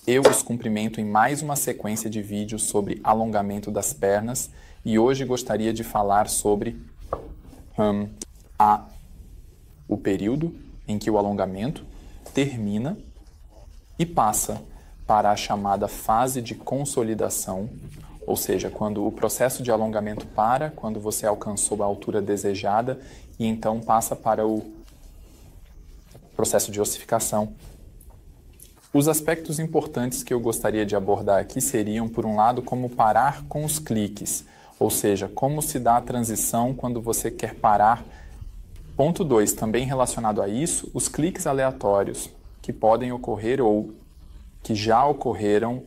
Eu os cumprimento em mais uma sequência de vídeos sobre alongamento das pernas e hoje gostaria de falar sobre o período em que o alongamento termina e passa para a chamada fase de consolidação, ou seja, quando o processo de alongamento para, quando você alcançou a altura desejada e então passa para o processo de ossificação. Os aspectos importantes que eu gostaria de abordar aqui seriam, por um lado, como parar com os cliques, ou seja, como se dá a transição quando você quer parar. Ponto 2, também relacionado a isso, os cliques aleatórios que podem ocorrer ou que já ocorreram.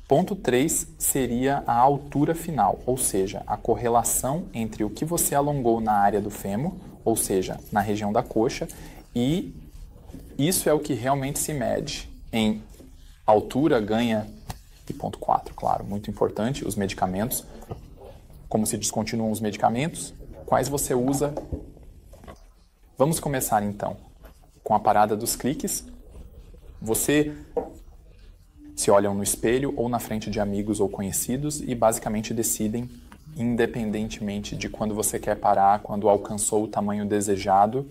Ponto 3 seria a altura final, ou seja, a correlação entre o que você alongou na área do fêmur, ou seja, na região da coxa, e isso é o que realmente se mede em altura, ganha. E ponto 4, claro, muito importante, os medicamentos. Como se descontinuam os medicamentos, quais você usa. Vamos começar então com a parada dos cliques. Você se olham no espelho ou na frente de amigos ou conhecidos e basicamente decidem, independentemente de quando você quer parar, quando alcançou o tamanho desejado.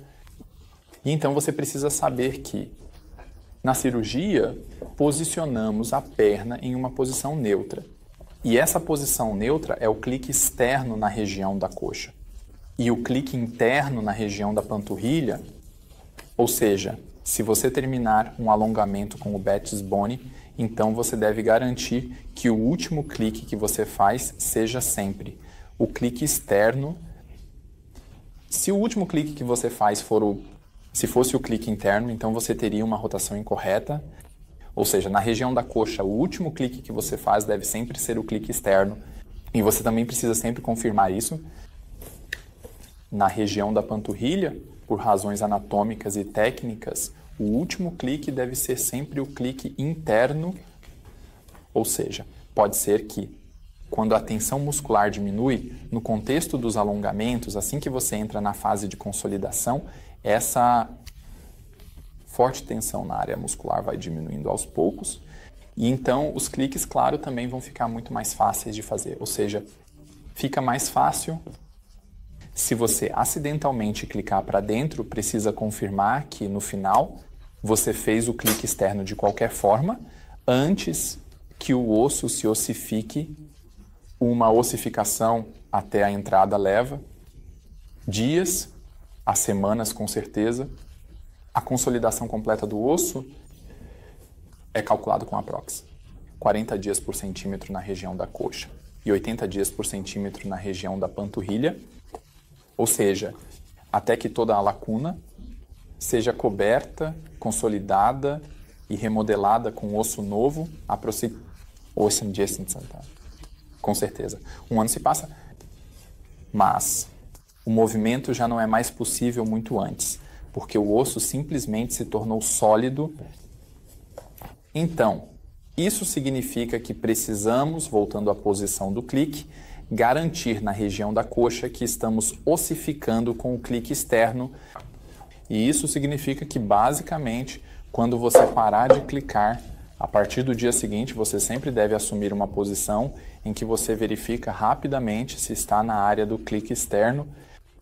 E então você precisa saber que, na cirurgia, posicionamos a perna em uma posição neutra. E essa posição neutra é o clique externo na região da coxa. E o clique interno na região da panturrilha, ou seja, se você terminar um alongamento com o Betts Bone, então você deve garantir que o último clique que você faz seja sempre o clique externo. Se o último clique que você faz se fosse o clique interno, então você teria uma rotação incorreta. Ou seja, na região da coxa, o último clique que você faz deve sempre ser o clique externo. E você também precisa sempre confirmar isso. Na região da panturrilha, por razões anatômicas e técnicas, o último clique deve ser sempre o clique interno. Ou seja, pode ser que, quando a tensão muscular diminui, no contexto dos alongamentos, assim que você entra na fase de consolidação, essa forte tensão na área muscular vai diminuindo aos poucos. E então os cliques, claro, também vão ficar muito mais fáceis de fazer. Ou seja, fica mais fácil. Se você acidentalmente clicar para dentro, precisa confirmar que no final você fez o clique externo de qualquer forma, antes que o osso se ossifique. Uma ossificação até a entrada leva dias a semanas, com certeza. A consolidação completa do osso é calculado com aprox. 40 dias por centímetro na região da coxa e 80 dias por centímetro na região da panturrilha. Ou seja, até que toda a lacuna seja coberta, consolidada e remodelada com osso novo, com certeza. Um ano se passa, mas o movimento já não é mais possível muito antes, porque o osso simplesmente se tornou sólido. Então, isso significa que precisamos, voltando à posição do clique, garantir na região da coxa que estamos ossificando com o clique externo. E isso significa que, basicamente, quando você parar de clicar, a partir do dia seguinte, você sempre deve assumir uma posição em que você verifica rapidamente se está na área do clique externo.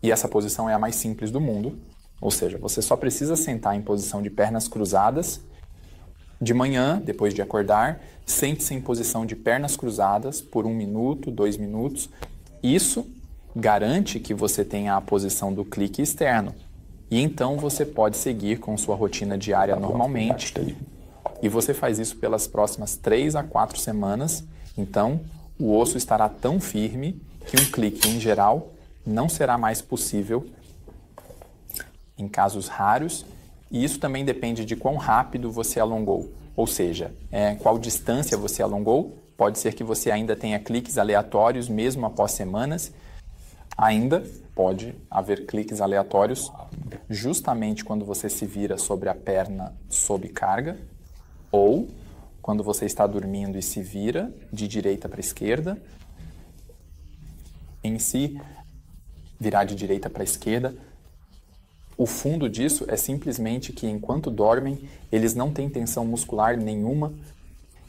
E essa posição é a mais simples do mundo. Ou seja, você só precisa sentar em posição de pernas cruzadas. De manhã, depois de acordar, sente-se em posição de pernas cruzadas por 1 minuto, 2 minutos. Isso garante que você tenha a posição do clique externo. E então você pode seguir com sua rotina diária normalmente. E você faz isso pelas próximas 3 a 4 semanas. Então, o osso estará tão firme que um clique, em geral, não será mais possível em casos raros. E isso também depende de quão rápido você alongou, ou seja, qual distância você alongou. Pode ser que você ainda tenha cliques aleatórios mesmo após semanas. Ainda pode haver cliques aleatórios justamente quando você se vira sobre a perna sob carga ou quando você está dormindo e se vira de direita para esquerda. Em si, virar de direita para esquerda, O fundo disso é simplesmente que enquanto dormem, eles não têm tensão muscular nenhuma.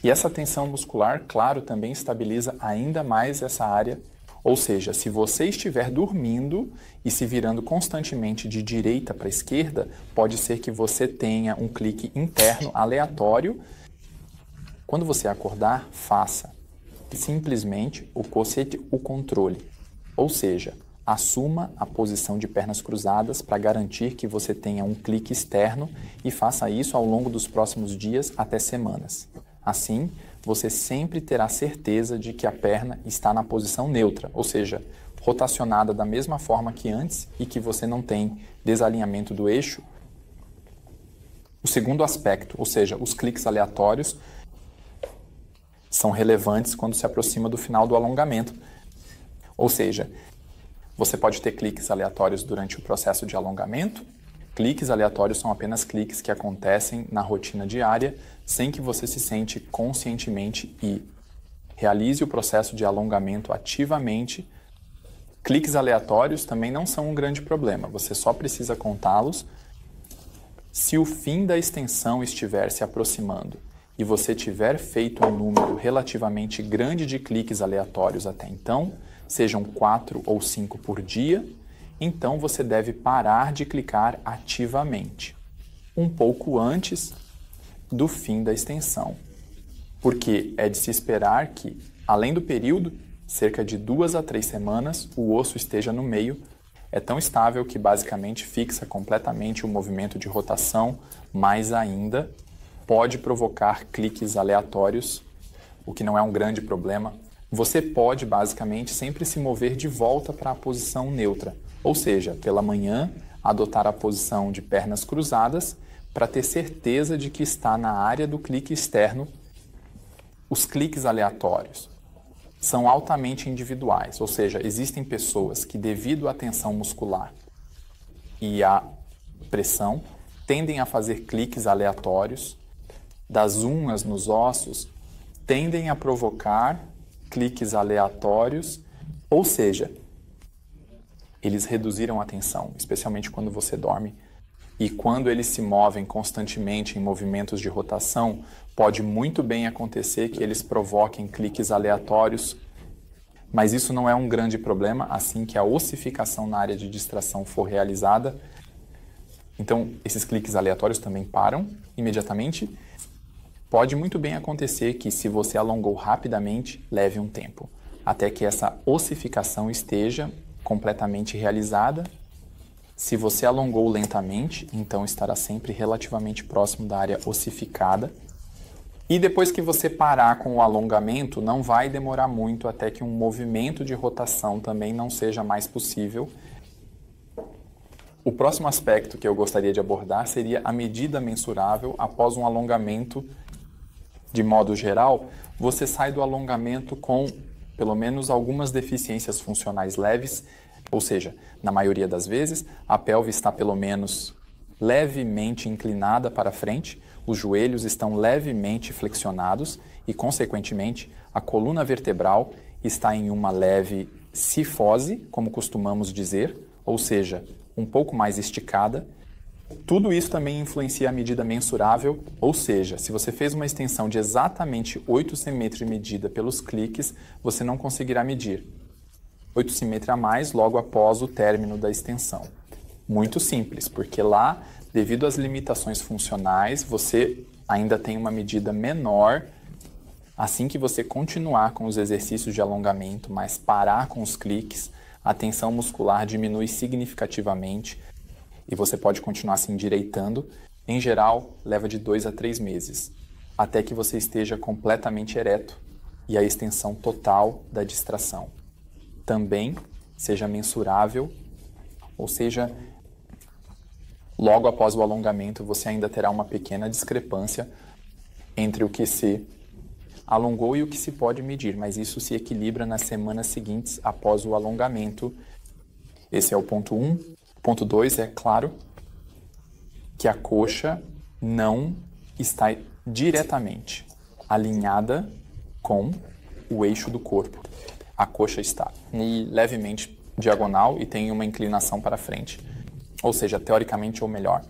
E essa tensão muscular, claro, também estabiliza ainda mais essa área. Ou seja, se você estiver dormindo e se virando constantemente de direita para esquerda, pode ser que você tenha um clique interno aleatório. Quando você acordar, faça simplesmente o cosete, o controle. Ou seja, assuma a posição de pernas cruzadas para garantir que você tenha um clique externo e faça isso ao longo dos próximos dias até semanas. Assim, você sempre terá certeza de que a perna está na posição neutra, ou seja, rotacionada da mesma forma que antes e que você não tem desalinhamento do eixo. O segundo aspecto, ou seja, os cliques aleatórios, são relevantes quando se aproxima do final do alongamento. Ou seja, você pode ter cliques aleatórios durante o processo de alongamento. Cliques aleatórios são apenas cliques que acontecem na rotina diária sem que você se sente conscientemente e realize o processo de alongamento ativamente. Cliques aleatórios também não são um grande problema, você só precisa contá-los se o fim da extensão estiver se aproximando e você tiver feito um número relativamente grande de cliques aleatórios até então, sejam 4 ou 5 por dia, então você deve parar de clicar ativamente, um pouco antes do fim da extensão. Porque é de se esperar que, além do período, cerca de 2 a 3 semanas, o osso esteja no meio. É tão estável que basicamente fixa completamente o movimento de rotação, mas ainda pode provocar cliques aleatórios, o que não é um grande problema. Você pode, basicamente, sempre se mover de volta para a posição neutra, ou seja, pela manhã, adotar a posição de pernas cruzadas para ter certeza de que está na área do clique externo. Os cliques aleatórios são altamente individuais, ou seja, existem pessoas que, devido à tensão muscular e à pressão, tendem a fazer cliques aleatórios. Das unhas nos ossos tendem a provocar cliques aleatórios, ou seja, eles reduziram a tensão, especialmente quando você dorme. E quando eles se movem constantemente em movimentos de rotação, pode muito bem acontecer que eles provoquem cliques aleatórios, mas isso não é um grande problema assim que a ossificação na área de distração for realizada. Então, esses cliques aleatórios também param imediatamente. Pode muito bem acontecer que, se você alongou rapidamente, leve um tempo, até que essa ossificação esteja completamente realizada. Se você alongou lentamente, então estará sempre relativamente próximo da área ossificada. E depois que você parar com o alongamento, não vai demorar muito até que um movimento de rotação também não seja mais possível. O próximo aspecto que eu gostaria de abordar seria a medida mensurável após um alongamento. De modo geral, você sai do alongamento com pelo menos algumas deficiências funcionais leves, ou seja, na maioria das vezes, a pelve está pelo menos levemente inclinada para frente, os joelhos estão levemente flexionados e, consequentemente, a coluna vertebral está em uma leve cifose, como costumamos dizer, ou seja, um pouco mais esticada. Tudo isso também influencia a medida mensurável, ou seja, se você fez uma extensão de exatamente 8 cm medida pelos cliques, você não conseguirá medir 8 cm a mais logo após o término da extensão. Muito simples, porque lá, devido às limitações funcionais, você ainda tem uma medida menor. Assim que você continuar com os exercícios de alongamento, mas parar com os cliques, a tensão muscular diminui significativamente e você pode continuar se endireitando. Em geral, leva de 2 a 3 meses, até que você esteja completamente ereto e a extensão total da distração também seja mensurável, ou seja, logo após o alongamento você ainda terá uma pequena discrepância entre o que se alongou e o que se pode medir, mas isso se equilibra nas semanas seguintes após o alongamento. Esse é o ponto 1. Ponto 2 é, claro, que a coxa não está diretamente alinhada com o eixo do corpo. A coxa está levemente diagonal e tem uma inclinação para frente. ou seja, teoricamente ou melhor.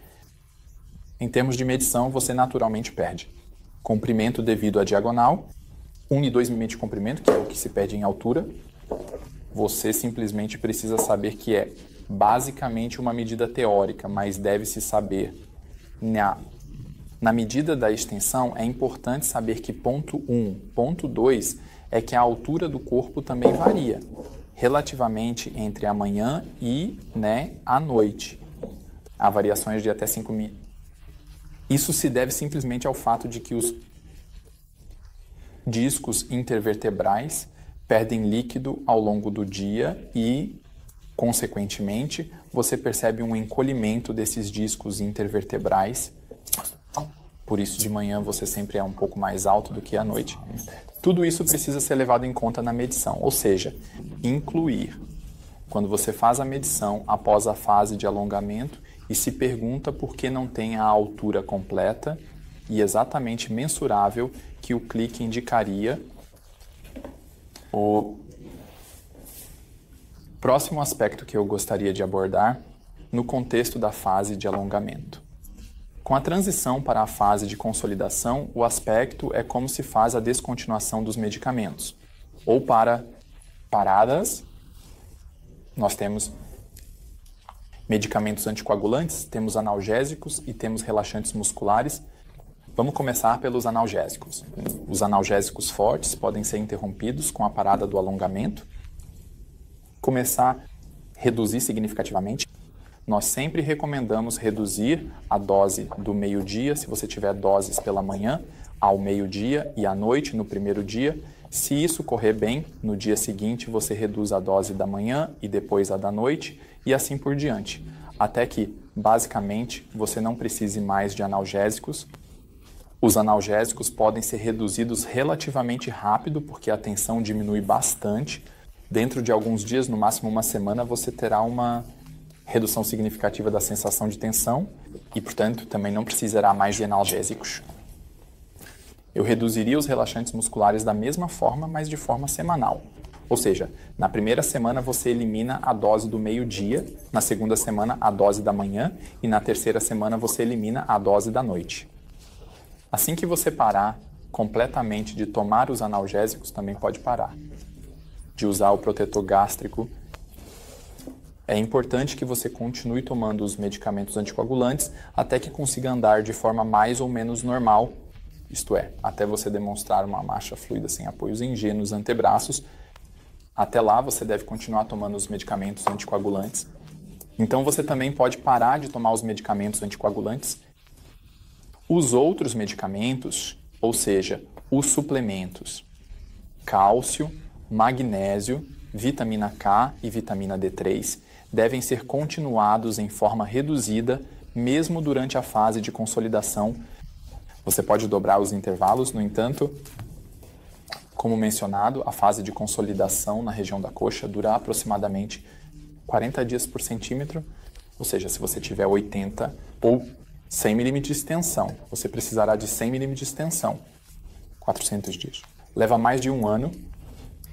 Em termos de medição, você naturalmente perde comprimento devido à diagonal, 1 e 2 milímetros de comprimento, que é o que se perde em altura. Você simplesmente precisa saber que é basicamente uma medida teórica, mas deve-se saber. Na medida da extensão, é importante saber que ponto 1, ponto 2 é que a altura do corpo também varia, relativamente entre a manhã e a noite. Há variações de até 5 mil. Isso se deve simplesmente ao fato de que os discos intervertebrais perdem líquido ao longo do dia e, consequentemente, você percebe um encolhimento desses discos intervertebrais. Por isso, de manhã, você sempre é um pouco mais alto do que à noite. Tudo isso precisa ser levado em conta na medição, ou seja, incluir. Quando você faz a medição após a fase de alongamento e se pergunta por que não tem a altura completa e exatamente mensurável que o clique indicaria. O próximo aspecto que eu gostaria de abordar no contexto da fase de alongamento. Com a transição para a fase de consolidação, o aspecto é como se faz a descontinuação dos medicamentos. Ou para paradas, nós temos medicamentos anticoagulantes, temos analgésicos e temos relaxantes musculares. Vamos começar pelos analgésicos. Os analgésicos fortes podem ser interrompidos com a parada do alongamento. Começar a reduzir significativamente. Nós sempre recomendamos reduzir a dose do meio-dia, se você tiver doses pela manhã, ao meio-dia e à noite no primeiro dia. Se isso correr bem, no dia seguinte você reduz a dose da manhã e depois a da noite e assim por diante. Até que, basicamente, você não precise mais de analgésicos. Os analgésicos podem ser reduzidos relativamente rápido, porque a tensão diminui bastante. Dentro de alguns dias, no máximo uma semana, você terá uma redução significativa da sensação de tensão e, portanto, também não precisará mais de analgésicos. Eu reduziria os relaxantes musculares da mesma forma, mas de forma semanal. Ou seja, na primeira semana você elimina a dose do meio-dia, na segunda semana a dose da manhã e na terceira semana você elimina a dose da noite. Assim que você parar completamente de tomar os analgésicos, também pode parar de usar o protetor gástrico. É importante que você continue tomando os medicamentos anticoagulantes até que consiga andar de forma mais ou menos normal, isto é, até você demonstrar uma marcha fluida sem apoios em G nos antebraços. Até lá, você deve continuar tomando os medicamentos anticoagulantes. Então, você também pode parar de tomar os medicamentos anticoagulantes. Os outros medicamentos, ou seja, os suplementos, cálcio, magnésio, vitamina K e vitamina D3, devem ser continuados em forma reduzida, mesmo durante a fase de consolidação. Você pode dobrar os intervalos, no entanto, como mencionado, a fase de consolidação na região da coxa dura aproximadamente 40 dias por centímetro, ou seja, se você tiver 80 ou 100 milímetros de extensão, você precisará de 100 milímetros de extensão, 400 dias. Leva mais de um ano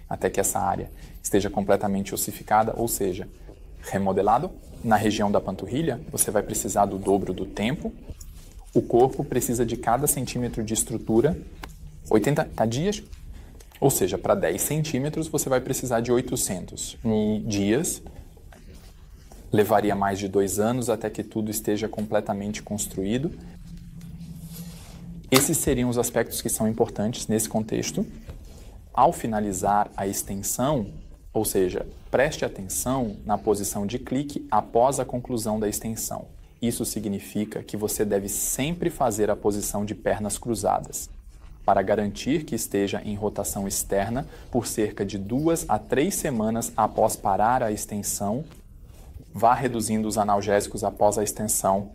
até que essa área esteja completamente ossificada, ou seja, remodelado. Na região da panturrilha, você vai precisar do dobro do tempo. O corpo precisa de cada centímetro de estrutura, 80 dias, ou seja, para 10 centímetros você vai precisar de 800 dias. Levaria mais de 2 anos até que tudo esteja completamente construído. Esses seriam os aspectos que são importantes nesse contexto. Ao finalizar a extensão, ou seja, preste atenção na posição de clique após a conclusão da extensão. Isso significa que você deve sempre fazer a posição de pernas cruzadas, para garantir que esteja em rotação externa por cerca de 2 a 3 semanas após parar a extensão. Vá reduzindo os analgésicos após a extensão.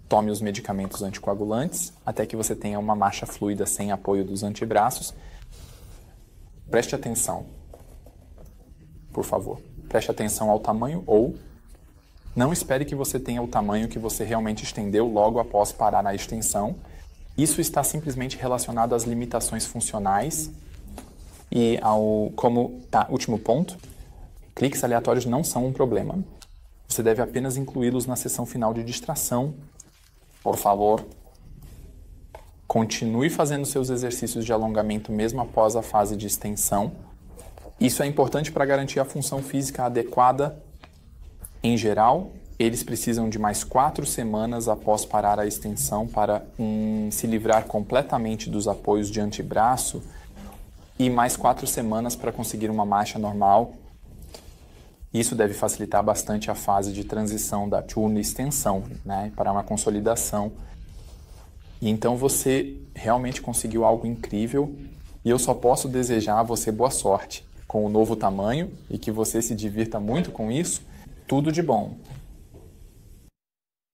Tome os medicamentos anticoagulantes até que você tenha uma marcha fluida sem apoio dos antebraços. Preste atenção, por favor. Preste atenção ao tamanho ou não espere que você tenha o tamanho que você realmente estendeu logo após parar a extensão. Isso está simplesmente relacionado às limitações funcionais e último ponto, cliques aleatórios não são um problema. Você deve apenas incluí-los na sessão final de distração. Por favor, continue fazendo seus exercícios de alongamento mesmo após a fase de extensão. Isso é importante para garantir a função física adequada. Em geral, eles precisam de mais 4 semanas após parar a extensão para se livrar completamente dos apoios de antebraço e mais 4 semanas para conseguir uma marcha normal. Isso deve facilitar bastante a fase de transição da turno e extensão, né, para uma consolidação. E então você realmente conseguiu algo incrível e eu só posso desejar a você boa sorte com o novo tamanho e que você se divirta muito com isso. Tudo de bom!